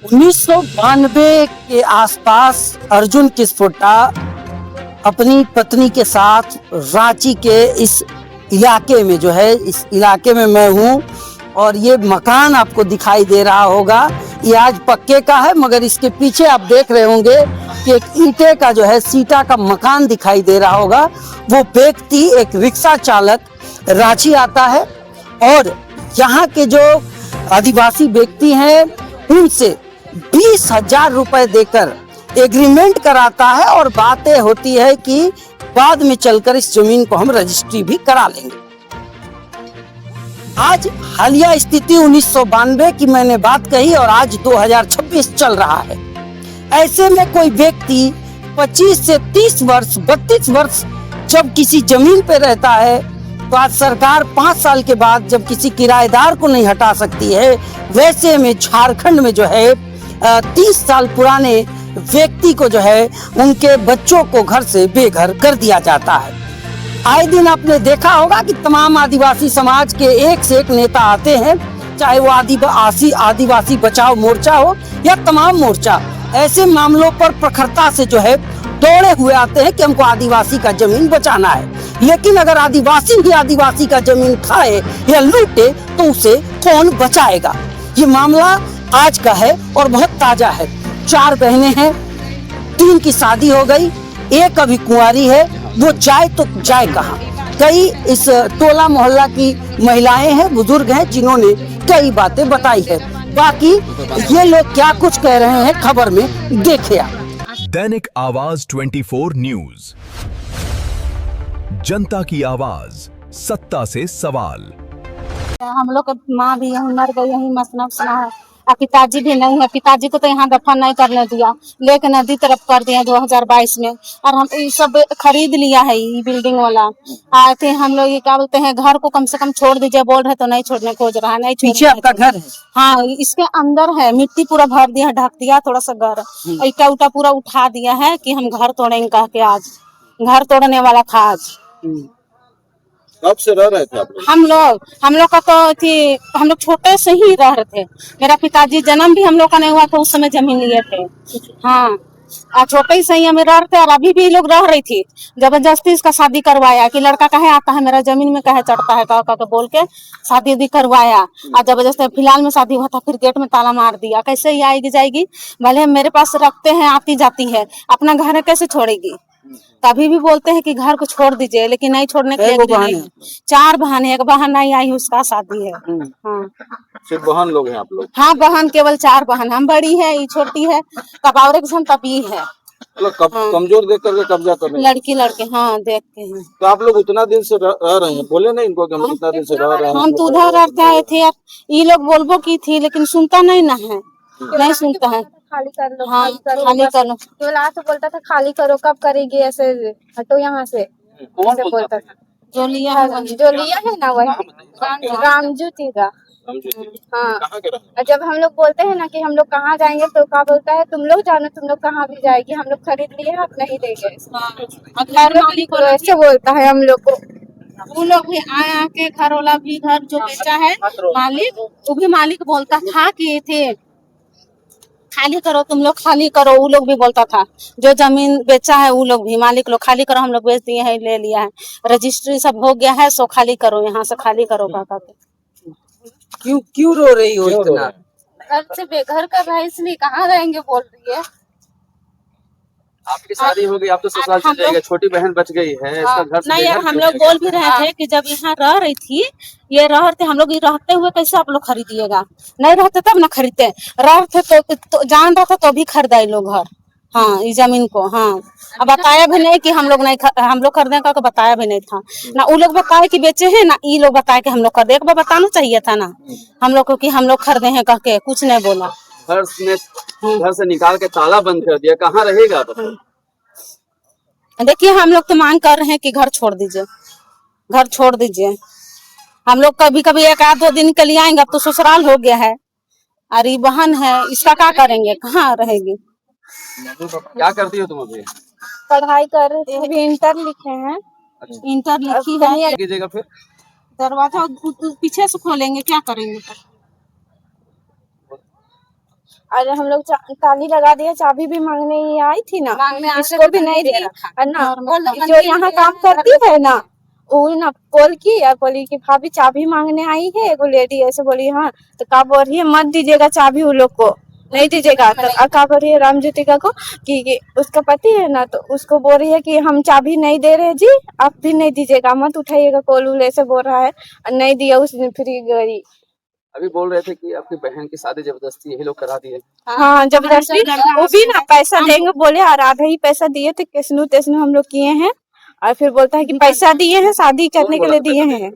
1992 के आसपास अर्जुन किस्पोट्टा अपनी पत्नी के साथ रांची के इस इलाके में जो है, इस इलाके में मैं हूँ और ये मकान आपको दिखाई दे रहा होगा। ये आज पक्के का है, मगर इसके पीछे आप देख रहे होंगे कि एक ईंटे का जो है सीटा का मकान दिखाई दे रहा होगा। वो व्यक्ति एक रिक्शा चालक रांची आता है और यहाँ के जो आदिवासी व्यक्ति हैं उनसे 20,000 रुपए देकर एग्रीमेंट कराता है और बातें होती है कि बाद में चलकर इस जमीन को हम रजिस्ट्री भी करा लेंगे। आज हालिया स्थिति 1992 की मैंने बात कही और आज 2026 चल रहा है। ऐसे में कोई व्यक्ति 25 से 30 वर्ष 32 वर्ष जब किसी जमीन पे रहता है तो आज सरकार 5 साल के बाद जब किसी किराएदार को नहीं हटा सकती है, वैसे में झारखंड में जो है 30 साल पुराने व्यक्ति को जो है उनके बच्चों को घर से बेघर कर दिया जाता है। आए दिन आपने देखा होगा कि तमाम आदिवासी समाज के एक से एक नेता आते हैं, चाहे वो आदिवासी बचाओ मोर्चा हो या तमाम मोर्चा, ऐसे मामलों पर प्रखरता से जो है दौड़े हुए आते हैं कि हमको आदिवासी का जमीन बचाना है। लेकिन अगर आदिवासी ही आदिवासी का जमीन खाए या लूटे तो उसे कौन बचाएगा? ये मामला आज का है और बहुत ताजा है। 4 बहनें हैं, 3 की शादी हो गई, एक अभी कुंवारी है। वो जाए तो जाए कहाँ? कई इस टोला मोहल्ला की महिलाएं हैं, बुजुर्ग हैं, जिन्होंने कई बातें बताई है। बाकी ये लोग क्या कुछ कह रहे हैं खबर में देखिए आप। दैनिक आवाज 24 न्यूज, जनता की आवाज, सत्ता से सवाल। हम लोग की माँ भी यहीं मर गई, यहीं मसना है और पिताजी भी नहीं है। पिताजी को तो यहाँ दफन नहीं करने दिया, लेके नदी तरफ कर दिया 2022 में। और हम ये सब खरीद लिया है, ये बिल्डिंग वाला आए थे। हम लोग ये क्या बोलते हैं, घर को कम से कम छोड़ दीजिए बोल रहे तो नहीं छोड़ने खोज रहा है। नहीं पीछे आपका घर है? हाँ, इसके अंदर है, मिट्टी पूरा भर दिया, ढक दिया थोड़ा सा घर, ईटा उटा पूरा उठा दिया है कि हम घर तोड़ेंगे कह के। आज घर तोड़ने वाला था आज। कब से रह रहे थे आप लोग? हम लोग का तो थी, हम लोग छोटे से ही रह रहे थे। मेरा पिताजी जन्म भी हम लोग का नहीं हुआ था, उस समय जमीन लिए थे। हाँ, छोटे से ही हमें रह रहे थे और अभी भी लोग रह रही थी। जबरदस्ती इसका शादी करवाया कि लड़का कहे आता है मेरा जमीन में, कहे चढ़ता है का बोल के शादी भी करवाया। और जबरदस्ती फिलहाल में शादी हुआ था, फिर गेट में ताला मार दिया। कैसे ही आएगी जाएगी? भले मेरे पास रखते हैं, आती जाती है, अपना घर कैसे छोड़ेगी? तभी भी बोलते हैं कि घर को छोड़ दीजिए, लेकिन नहीं छोड़ने के लिए। 4 बहन है, एक बहन नहीं आई, उसका शादी है। हाँ, सिर्फ बहन लोग हैं आप लोग? हाँ, बहन केवल 4 बहन, हम बड़ी है, ये छोटी है। कबावरे के संग तभी है। कमजोर देख करके कब्जा कर रहे हैं? लड़की हाँ देखते हैं। तो आप लोग उतना दिन से रह रहे हैं, बोले नहीं इनको कि हम इतना दिन से रह रहे हैं? हम तो उधर रहते आए थे, ये लोग बोलबो की थी, लेकिन सुनता नहीं ना है, नहीं सुनता है। खाली कर लो, हाँ, खाली कर लो। केवल आज तो बोलता था खाली करो, कब करेगी, ऐसे हटो यहाँ से, ऐसे बोलता था। जो लिया है ना वही रामजू थी का। हाँ, और जब हम लोग बोलते हैं ना कि हम लोग कहाँ जाएंगे तो क्या बोलता है, तुम लोग जानो, तुम लोग कहाँ भी जाएगी, हम लोग खरीद लिए, आप नहीं देंगे। ऐसे बोलता है हम लोग को। वो लोग भी आके घर वाला भी, घर जो बेचा है मालिक, वो भी मालिक बोलता था कि थे खाली करो, तुम लोग खाली करो। वो लोग भी बोलता था, जो जमीन बेचा है वो लोग भी, मालिक लोग खाली करो, हम लोग बेच दिए हैं, ले लिया है, रजिस्ट्री सब हो गया है, सो खाली करो, यहाँ से खाली करो कहता था। क्यों रो रही हो इतना? घर से बेघर कर रहा है, इसलिए कहाँ रहेंगे बोल रही है। आपकी शादी हो गई, आप तो ससुराल चले जाएंगे, छोटी बहन बच गई है, इसका घर से नहीं, हम लोग बोल भी रहे थे कि जब यहाँ रह रही थी, ये रह रहे थे, हम लोग ये रहते हुए कैसे आप लोग खरीदिएगा? नहीं रहते तब ना खरीदते, रहते तो जान रहा था तो भी खरीदा लोग घर। हाँ, इस जमीन को। हाँ, अब बताया भी नहीं कि हम लोग खरीदने का बताया भी नहीं था ना। वो लोग बताए कि बेचे हैं ना, ये लोग बताए कि हम लोग खरीदे। एक बार बताना चाहिए था ना हम लोग को कि हम लोग खरीदे हैं कह के, कुछ नहीं बोला। घर से निकाल के ताला बंद कर दिया, कहाँ रहेगा? देखिए, हम लोग तो मांग कर रहे हैं कि घर छोड़ दीजिए, घर छोड़ दीजिए। हम लोग कभी कभी 1-2 दिन के लिए आएंगे, अब तो ससुराल हो गया है, अरे बहन है, इसका क्या करेंगे, कहाँ रहेगी? क्या करती हो तुम अभी? पढ़ाई कर रहे थे, अभी इंटर लिखे हैं। इंटर लिखी है। कीजिएगा फिर दरवाजा पीछे से खोलेंगे, क्या करेंगे? और हम लोग ताली लगा दिया, चाबी भी मांगने ही आई थी ना, इसको भी नहीं दी। और ना जो यहाँ काम करती है ना, वो ना कॉल की और बोली कि भाभी चाबी मांगने आई है एगो लेडी, ऐसे बोली। हाँ तो का बोल रही है मत दीजिएगा चाबी उन लोग को, नहीं दीजिएगा। तो का बोल रही है राम ज्योतिका को कि उसका पति है ना, तो उसको बोल रही है कि हम चाबी नहीं दे रहे जी, आप भी नहीं दीजिएगा, मत उठाइएगा कॉल उल, ऐसे बोल रहा है। और नहीं दिया उस दिन, फिर गई। अभी बोल रहे थे कि आपकी बहन की शादी जबरदस्ती यही लोग करा दिए। हाँ जबरदस्ती, वो भी ना पैसा देंगे बोले, और आधा ही पैसा दिए थे, केसनू तेसनू हम लोग किए हैं। और फिर बोलता है कि पैसा दिए हैं, शादी करने के लिए दिए हैं।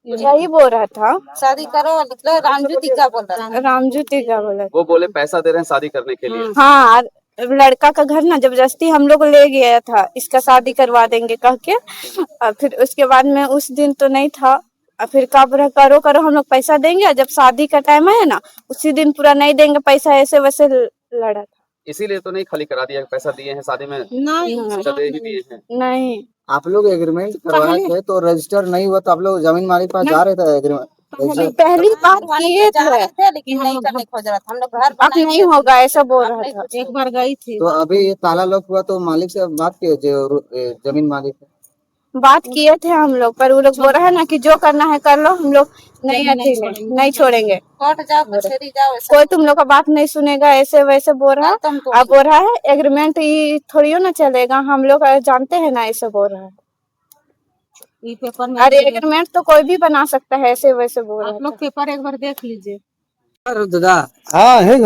यही बोल रहा था, शादी करो, मतलब रामज्योति का बोल रहा था, रामज्योति का बोला। वो बोले पैसा दे रहे हैं शादी करने के लिए। हाँ लड़का का घर ना जबरदस्ती हम लोग ले गया था, इसका शादी करवा देंगे कह के। और फिर उसके बाद में उस दिन तो नहीं था, और फिर करो करो हम लोग पैसा देंगे, जब शादी का टाइम है ना उसी दिन पूरा नहीं देंगे पैसा, ऐसे वैसे लड़ा था। इसीलिए तो नहीं खाली करा दिया, पैसा दिए हैं शादी में, नहीं दे ही दिए हैं। नहीं, आप लोग एग्रीमेंट करवाए थे तो रजिस्टर नहीं हुआ, तो आप लोग जमीन मालिक पास जा रहे थे एग्रीमेंट? पहली बात किए थे लेकिन नहीं करने खोज रहा था, हम लोग घर अब नहीं होगा ऐसा बोल रहा था। एक बार गई थी तो अभी ये ताला लॉक हुआ, तो मालिक से बात किए जो जमीन मालिक है? बात किए थे हम लोग, पर वो लोग बोल रहा है ना कि जो करना है कर लो, हम लोग नहीं छोड़ेंगे, कोर्ट जाओ कचहरी जाओ, कोई तुम लोग का बात नहीं सुनेगा, ऐसे वैसे बोल रहा है। अब बोल रहा है एग्रीमेंट ही थोड़ी ना चलेगा, हम लोग जानते हैं ना, ऐसे बोल रहा है। अरे एग्रीमेंट तो कोई भी बना सकता है, ऐसे वैसे बोल रहा है। आप लोग पेपर एक बार देख लीजिए। दादा हाँ है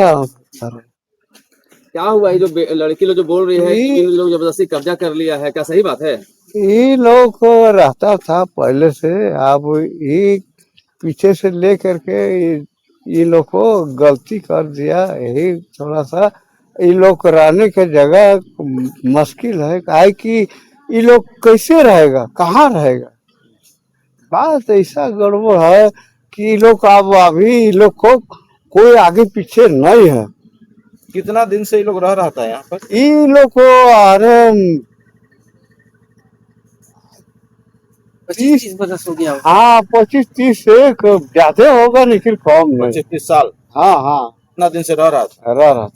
क्या हुआ? ये जो लड़की लोग जो बोल रही है कि इन लोग जबरदस्ती कब्जा कर लिया है, क्या सही बात है? ये लोग को रहता था पहले से, अब ये पीछे से ले करके ये लोग को गलती कर दिया। यही थोड़ा सा ये लोग रहने के जगह मुश्किल है, काहे कि ये लोग कैसे रहेगा, कहाँ रहेगा। बात ऐसा गड़बड़ है कि ये लोग अब अभी ये लोग को कोई आगे पीछे नहीं है। कितना दिन से ये लोग रह रहा था यहाँ पर? ये लोग को अरे 25-30 हो गया। हाँ 25-30 से ज्यादा होगा, लेकिन कम नहीं। 25-30 साल? हाँ हाँ कितना दिन से रह रहा था?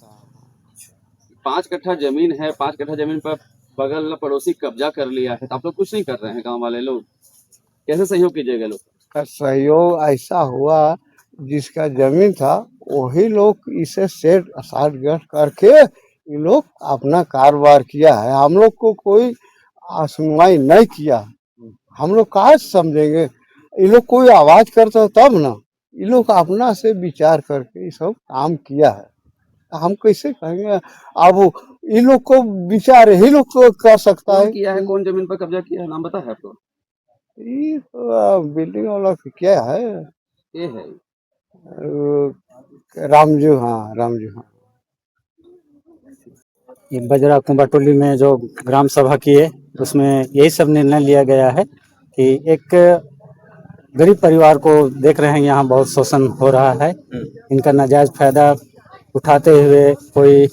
5 कट्ठा जमीन है, 5 कट्ठा जमीन पर बगल पड़ोसी कब्जा कर लिया है, तो आप लोग कुछ नहीं कर रहे हैं? गांव वाले लोग कैसे सहयोग कीजिएगा? लोग सहयोग ऐसा हुआ, जिसका जमीन था वही लोग इसे सेट साठ करके ये लोग अपना कारोबार किया है। हम लोग को कोई सुनवाई नहीं किया, हम लोग कहाँ समझेंगे। ये लोग कोई आवाज करता तब ना, ये लोग अपना से विचार करके ये सब काम किया है, हम कैसे कहेंगे। अब ये लोग को विचार यही लोग को कर सकता है। किया है? कौन जमीन पर कब्जा किया है, नाम पता है आपको? ये तो बिल्डिंग वाला क्या है, ये है रामजू। हाँ रामजू। हाँ ये बजरा कुंभा टोली में जो ग्राम सभा की है, उसमें यही सब निर्णय लिया गया है कि एक गरीब परिवार को देख रहे हैं यहाँ बहुत शोषण हो रहा है, इनका नाजायज फायदा उठाते हुए कोई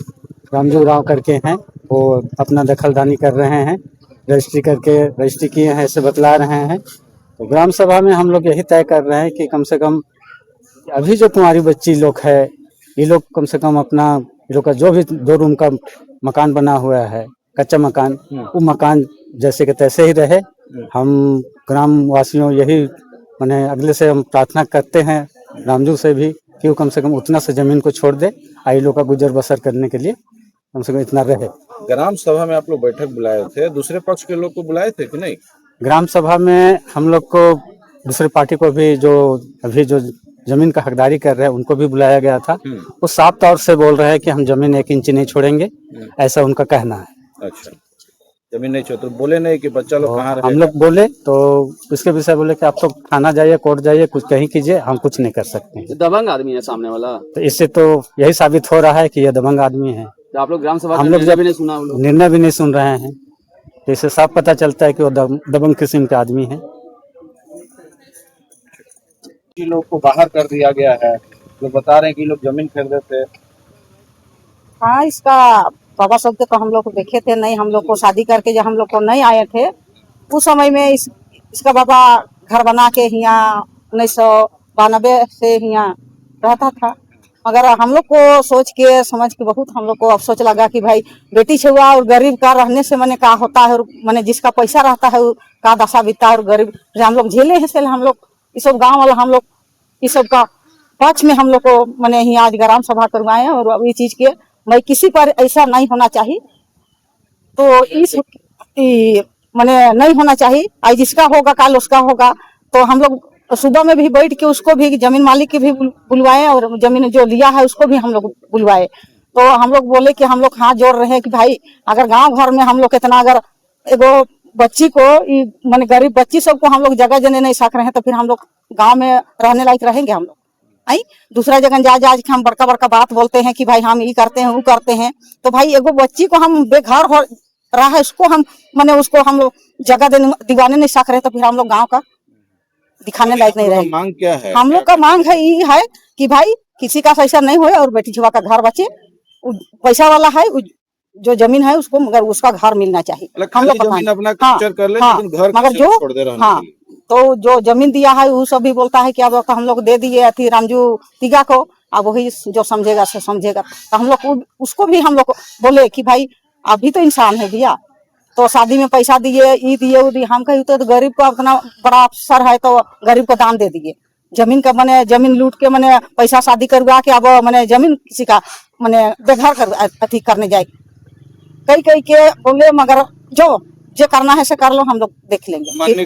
रामजू राव करके हैं, वो अपना दखलदानी कर रहे हैं, रजिस्ट्री किए हैं ऐसे बतला रहे हैं। तो ग्राम सभा में हम लोग यही तय कर रहे हैं कि कम से कम अभी जो कुंवारी बच्ची लोग है, ये लोग कम से कम अपना ये लोग का जो भी 2 रूम का मकान बना हुआ है, कच्चा मकान, वो मकान जैसे कि तैसे ही रहे। हम ग्राम वासियों यही माने अगले से हम प्रार्थना करते हैं रामजू से भी कि वो कम से कम उतना से जमीन को छोड़ दे, आई लोग का गुजर बसर करने के लिए कम से कम इतना रहे। ग्राम सभा में आप लोग बैठक बुलाए थे, दूसरे पक्ष के लोग को बुलाए थे कि नहीं? ग्राम सभा में हम लोग को दूसरे पार्टी को भी, जो अभी जो जमीन का हकदारी कर रहे हैं, उनको भी बुलाया गया था। वो साफ तौर से बोल रहे हैं कि हम जमीन 1 इंच नहीं छोड़ेंगे, ऐसा उनका कहना है। अच्छा, जमीन नहीं छोड़, तो बोले नहीं कि बच्चा लोग कहाँ रहेगा? हम लोग बोले तो उसके विषय बोले कि आप तो थाना जाइए, कोर्ट जाइए, कुछ कहीं कीजिए, हम कुछ नहीं कर सकते हैं। दबंग आदमी है सामने वाला, तो इससे तो यही साबित हो रहा है कि यह दबंग आदमी है। तो आप लोग ग्राम सभा हम लोग जब भी नहीं सुना, निर्णय भी नहीं सुन रहे हैं, तो इससे साफ पता चलता है कि वो दबंग किस्म का आदमी है। लोग को बाहर कर दिया गया है, लोग बता रहे हैं कि लोग जमीन खरीदे थे। हाँ, इसका बाबा सब तो हम लोग देखे थे नहीं, हम लोग को शादी करके जब हम लोग को नहीं आए थे उस समय में इसका बाबा घर बना के यहाँ 1992 से यहाँ रहता था। मगर हम लोग को सोच के समझ के बहुत हम लोग को अफसोस लगा कि भाई बेटी छुआ और गरीब का रहने से मैंने का होता है, और मैंने जिसका पैसा रहता है वो का दशा बीतता है, और गरीब हम लोग झेले हैं। से हम लोग इस सब गाँव वाला हम लोग इस सब का पक्ष में हम लोग को मैंने ही आज ग्राम सभा करवाए हैं। और अब ये चीज के मैं किसी पर ऐसा नहीं होना चाहिए, तो इस मैंने नहीं होना चाहिए। आज जिसका होगा काल उसका होगा। तो हम लोग सुबह में भी बैठ के उसको भी जमीन मालिक के भी बुलवाए और जमीन जो लिया है उसको भी हम लोग बुलवाए। तो हम लोग बोले कि हम लोग हाथ जोड़ रहे हैं कि भाई अगर गांव घर में हम लोग इतना अगर एगो बच्ची को माने गरीब बच्ची सबको हम लोग जगह देने नहीं सक रहे हैं, तो फिर हम लोग गांव में रहने लायक रहेंगे हम लोग? आई दूसरा जगह जा के हम बड़का बड़का बात बोलते हैं कि भाई हम ये करते हैं वो करते हैं। तो भाई एगो बच्ची को हम बेघर हो रहा है उसको हम माने उसको हम लोग जगह दिवाने नहीं सक रहे, तो फिर हम लोग गाँव का दिखाने लायक नहीं रहे। मांग क्या है? हम लोग का मांग है ये है कि भाई किसी का ऐसा नहीं होए और बेटी छुआ का घर बचे। पैसा वाला है जो जमीन है उसको मगर उसका घर मिलना चाहिए। हम लोग जमीन अपना कैप्चर कर ले, लेकिन घर मगर जो छोड़ दे रहे हैं। हाँ तो जो जमीन दिया है वो सब भी बोलता है कि अब हम लोग दे दिए थी रामजू तिगा को, अब वही जो समझेगा से समझेगा। तो हम लोग उसको भी हम लोग बोले कि भाई अभी तो इंसान है भैया, तो शादी में पैसा दिए ये दिए वो दिए। हम कही तो गरीब को अपना बड़ा अफसर है तो गरीब को दान दे दिए। जमीन का मैंने जमीन लूट के मैंने पैसा शादी करवा के अब मैंने जमीन किसी का मैंने बेघर कर अथी करने जाए कई के बोले, मगर जो करना है से कर लो, हम लोग देख लेंगे। मानने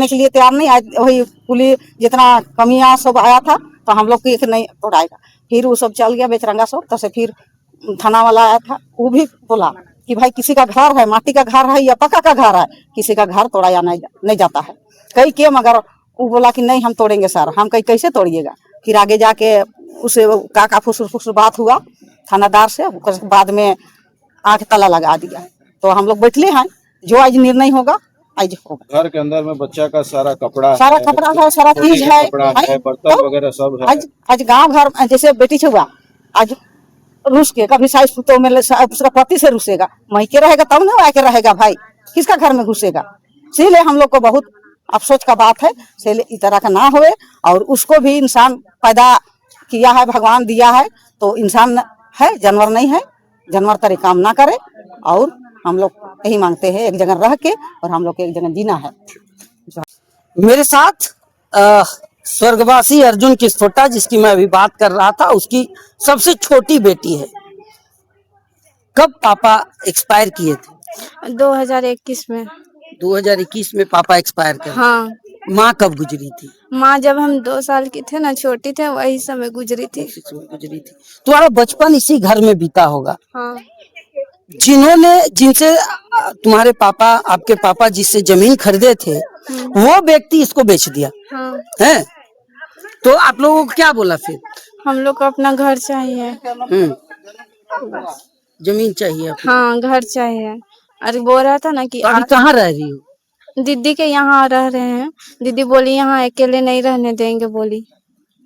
के लिए तैयार नहीं। आज वही पुलिस जितना कमियां सब आया था तो हम लोग को नहीं तोड़ाएगा। फिर वो सब चल गया बेचरंगा सब। तो से फिर थाना वाला आया था, वो भी बोला कि भाई किसी का घर है, माटी का घर है या पक्का का घर है, किसी का घर तोड़ाया नहीं जाता है कई के। मगर वो बोला कि नहीं हम तोड़ेंगे सर। हम कहीं कैसे तोड़िएगा? फिर आगे जाके उसे का फुसुर बात हुआ थानादार से, बाद में आंख ताला लगा दिया। तो हम लोग बैठले हैं, जो आज निर्णय होगा आज होगा। घर के अंदर में बच्चा का सारा कपड़ा है, सारा चीज है, बर्तन वगैरह सब है। आज गांव घर जैसे बेटी छुआ आज रूस के कभी साइज तो में उसका पति से रूसेगा, मैके रहेगा तब ना आके रहेगा भाई, किसका घर में घुसेगा? इसीलिए हम लोग को बहुत अफसोस का बात है। इसलिए इस तरह का ना होए, और उसको भी इंसान पैदा किया है, भगवान दिया है तो इंसान है, जानवर नहीं है। जानवर तरह काम ना करे। और हम लोग यही मांगते हैं एक जगह रह के, और हम लोग को एक जगह जीना है। मेरे साथ स्वर्गवासी अर्जुन किस्फोटा, जिसकी मैं अभी बात कर रहा था, उसकी सबसे छोटी बेटी है। कब पापा एक्सपायर किए थे? 2021 में। 2021 में पापा एक्सपायर कर। हाँ। माँ कब गुजरी थी? माँ जब हम 2 साल की थे ना, छोटी थे, वही समय गुजरी थी। तुम्हारा बचपन इसी घर में बीता होगा। हाँ। जिनसे तुम्हारे पापा, आपके पापा जिससे जमीन खरीदे थे, वो व्यक्ति इसको बेच दिया। हाँ। है तो आप लोगों को क्या बोला फिर? हम लोग को अपना घर चाहिए। जमीन चाहिए। हाँ, घर चाहिए। अरे बोल रहा था ना कि अभी कहाँ रह रही हो? दीदी के यहाँ रह रहे हैं। दीदी बोली यहाँ अकेले नहीं रहने देंगे बोली।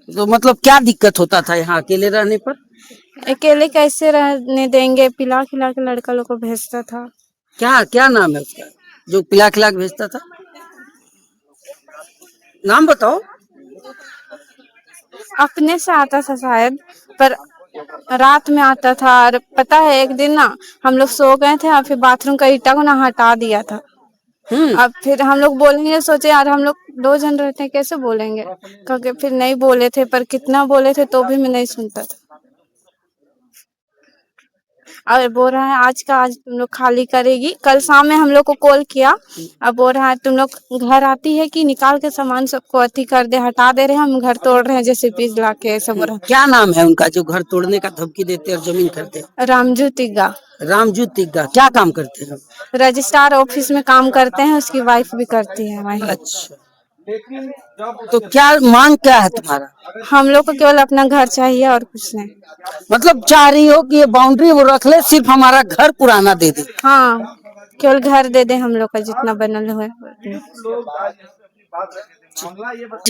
तो मतलब क्या दिक्कत होता था यहाँ अकेले रहने पर? अकेले कैसे रहने देंगे? पिला खिला के लड़का लोग को भेजता था। क्या नाम है उसका जो पिला खिला के भेजता था? नाम बताओ। अपने से आता था शायद, पर रात में आता था। और पता है एक दिन ना हम लोग सो गए थे और फिर बाथरूम का ईटा को ना हटा दिया था। अब फिर हम लोग बोलेंगे, सोचे यार हम लोग 2 जन रहते हैं कैसे बोलेंगे, क्योंकि फिर नहीं बोले थे। पर कितना बोले थे तो भी मैं नहीं सुनता था। और बोल रहा है आज तुम लोग खाली करेगी। कल शाम में हम लोग को कॉल किया, अब बोल रहा है तुम लोग घर आती है कि निकाल के सामान सबको अति कर दे, हटा दे रहे हैं, हम घर तोड़ रहे हैं जैसे पीस ला के। सब बोल रहा क्या नाम है उनका जो घर तोड़ने का धमकी देते और जमीन करते? रामजू तिग्गा। रामजू तिग्गा क्या काम करते हैं? रजिस्ट्रार ऑफिस में काम करते हैं, उसकी वाइफ भी करती है वहीं। अच्छा, तो क्या मांग क्या है तुम्हारा? हम लोग को केवल अपना घर चाहिए और कुछ नहीं। मतलब चाह रही हो कि ये बाउंड्री वो रख ले, सिर्फ हमारा घर पुराना दे दे? हाँ, केवल घर दे दे हम लोग का जितना बनल हुआ।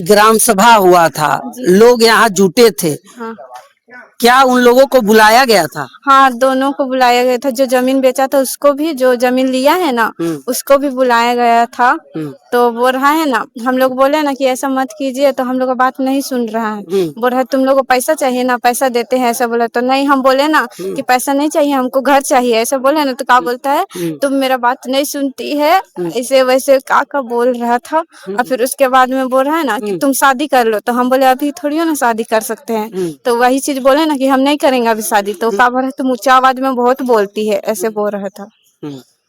ग्राम सभा हुआ था, लोग यहाँ जुटे थे। हाँ। क्या उन लोगों को बुलाया गया था? हाँ, दोनों को बुलाया गया था। जो जमीन बेचा था उसको भी, जो जमीन लिया है ना उसको भी बुलाया गया था। तो बोल रहा है ना, हम लोग बोले ना कि ऐसा मत कीजिए, तो हम लोग का बात नहीं सुन रहा है। बोल रहा है तुम लोग को पैसा चाहिए ना, पैसा देते हैं, ऐसा बोला। तो नहीं, हम बोले ना कि पैसा नहीं चाहिए, हमको घर चाहिए, ऐसा बोले ना। तो क्या बोलता है, तुम मेरा बात नहीं सुनती है, ऐसे वैसे का बोल रहा था। और फिर उसके बाद में बोल रहा है ना कि तुम शादी कर लो। तो हम बोले अभी थोड़ी हो ना शादी कर सकते हैं। तो वही चीज बोले ना कि हम नहीं करेंगे अभी शादी। तो का बोल रहा है तुम ऊंचा आवाज में बहुत बोलती है, ऐसे बोल रहा था।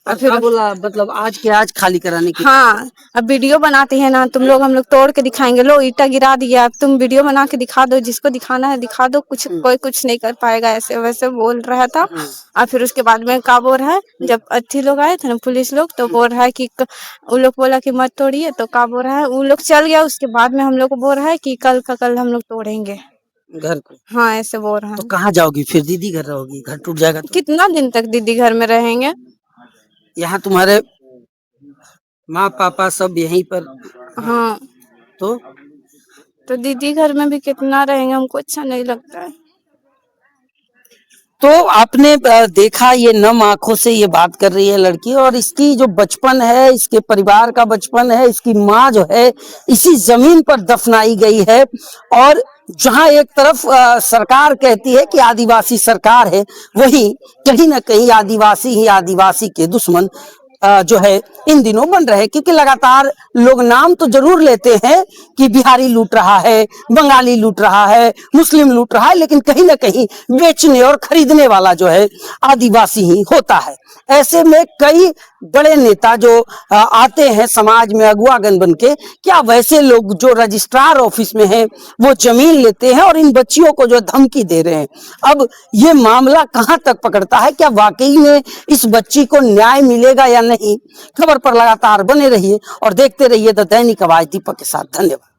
और फिर बोला मतलब आज के आज खाली कराने की? हाँ, अब वीडियो बनाते हैं ना तुम लोग, हम लोग तोड़ के दिखाएंगे। लो ईटा गिरा दिया, अब तुम वीडियो बना के दिखा दो, जिसको दिखाना है दिखा दो, कोई कुछ नहीं कर पाएगा, ऐसे वैसे बोल रहा था। और फिर उसके बाद में का बोल रहा है, जब अच्छी लोग आए थे ना पुलिस लोग, तो बोल रहा है कि वो लोग बोला कि मत तोड़िए। तो का बोल रहा है, वो लोग चल गया। उसके बाद में हम लोग को बोल रहा है कि कल का कल हम लोग तोड़ेंगे घर को। हाँ, ऐसे बोल रहा है। तो कहाँ जाओगी फिर? दीदी घर रहोगी? घर टूट जाएगा तो? कितना दिन तक दीदी घर में रहेंगे? यहाँ तुम्हारे माँ पापा सब यहीं पर? हाँ, तो दीदी घर में भी कितना रहेंगे, हमको अच्छा नहीं लगता है। तो आपने देखा, ये नम आंखों से ये बात कर रही है लड़की, और इसकी जो बचपन है, इसके परिवार का बचपन है, इसकी माँ जो है इसी जमीन पर दफनाई गई है। और जहां एक तरफ सरकार कहती है कि आदिवासी सरकार है, वहीं कहीं ना कहीं आदिवासी ही आदिवासी के दुश्मन जो है इन दिनों बन रहे हैं। क्योंकि लगातार लोग नाम तो जरूर लेते हैं कि बिहारी लूट रहा है, बंगाली लूट रहा है, मुस्लिम लूट रहा है, लेकिन कहीं ना कहीं बेचने और खरीदने वाला जो है आदिवासी ही होता है। ऐसे में कई बड़े नेता जो आते हैं समाज में अगुवागन बन के, क्या वैसे लोग जो रजिस्ट्रार ऑफिस में हैं वो जमीन लेते हैं और इन बच्चियों को जो धमकी दे रहे हैं। अब ये मामला कहां तक पकड़ता है, क्या वाकई में इस बच्ची को न्याय मिलेगा या नहीं? खबर पर लगातार बने रहिए और देखते रहिए द दैनिक आवाज दीपक के साथ। धन्यवाद।